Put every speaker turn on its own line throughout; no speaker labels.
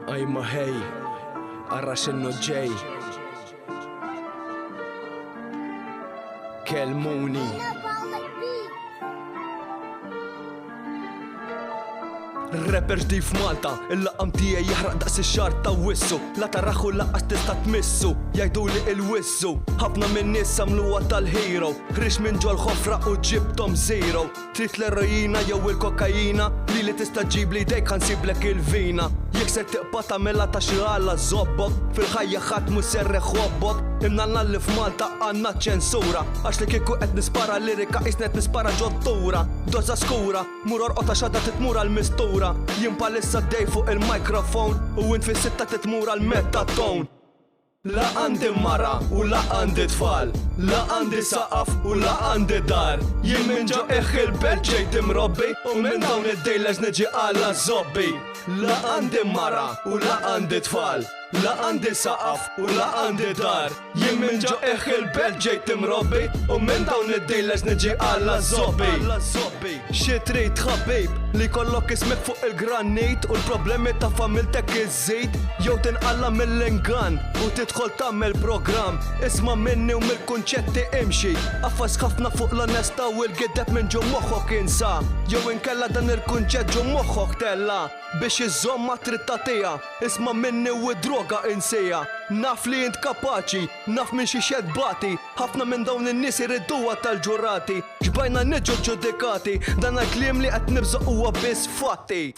Ajma hej, arrax il-noġġej kelmuni. Rapper ġdid f'Malta, il-laqam tiegħi jaħraq daqs ix-xar ta' wissu. La taraħu laqqas tista' tmissu, jgħiduli il-wissu. Ħafna minn nies samluha tal-hero, ħrix minn ġol ħofra u ġibtom zero. Trid l-erojina jew il-kokaina, li tista' ġib li dejk ħansiblek il-vina. Jekk se tiqpa' tagħmilha ta' xi ħalla żobbok, fil-ħajja ħadd mhu serreħ ħobbok. Imnalna li f'Malta għandna ċensura, għax li kieku qed nispara lirika qisnet nispara ġottura. Doza skura, mur orqota xadda titmur għal-mistura. Jien palissa dej fuq il-mikrofon u int fis-sitta titmur għal-metaton. La għandi mara u la għandi tfal, la għandi saqaf u la għandi dar. Jien minn ġo il-belt ġejt imrobbi u minn dawn id-dejleż niġi għalla zobbi. La għandi mara u la għandi tfal, la għandi saqaf u la għandi dar. Jien minn ġo il-belt ġejt imrobbi u minn dawn id-dejleż niġi għalla zobbi. Xi trid ħabib li kollok ismek fuq il-granit u l-problemi ta' familtek iż-żejt jew tinqalla mill-ingan u tidħol tagħmel programm. Isma' minni u mill-kunċetti imxi, affas ħafna fuq l-onesta u l-gideb minn ġo moħħok insa. Jew inkella dan il-kunċett ġo moħħok tella biex iżomma trid tagħtiha. Isma' minni u droga insejja. Naf li int kapaċi, naf minn xi xed bati, ħafna minn dawn in-nies iridduha tal-ġurati. Ġbajna niġu ġudikati, dan il-kliem li qed nibżgħu huwa biss fatti.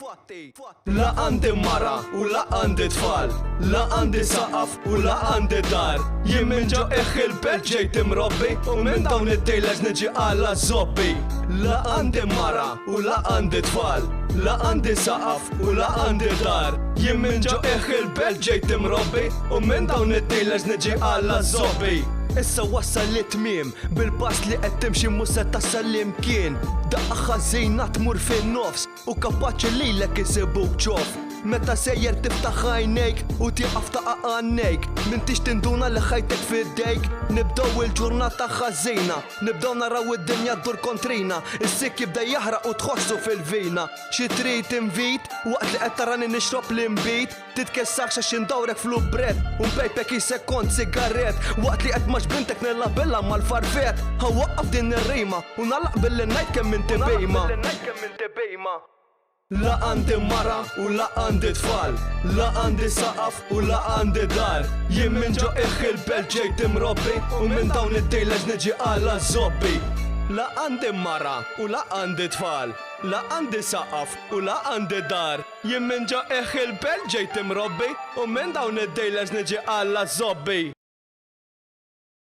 La għandi mara u la għandi tfal, la għandi saqaf u la għandi dar. Jien minn ġo il-belt ġejt imrobbi u minn dawn id-dejleż niġi għalla zobbi. La għandi mara u la għandi tfal, la għandi saqaf u la għandi dar. Jien minn ġo il-belt ġejt imrobbi u minn dawn id-dejleż niġi għalla zobbi. Issa wassal li tmiem, bil-pass li qed timxi mhux se tasal l-imkien. Daqqa ħażina tmur fin-nofs u kapaċi lilek isibuk ċof. Meta sejjer tiftaħ għajnejk u tieqaf taqa' għannejk, m'intix tinduna li ħajtek f'idejk. Nibdew il-ġurnata ħażina, nibdew naraw id-dinja ddur kontrina. Is-sik jibda jaħraq u tħossu fil-vina. Xi trid invit waqt li qed tarani nixrob l-imbit, titkessax għax indawrek fl-ubret u mpejpek sekond sigaret waqt li qed maġbintek nillabilla mal-farfet. Ħawaqqaf din ir-rima u nagħlaq billi ngħid kemm inti bejma. La għandi mara u la għandi tfal, la għandi saqaf u la għandi dar. Jien minn ġo il-belt ġejt imrobbi u minn dawn id-dejleż niġi għalla zobbi. La għandi mara u la għandi tfal, la għandi saqaf u la għandi dar. Jien minn ġo il-belt ġejt imrobbi u minn dawn id-dejleż niġi għalla zobbi.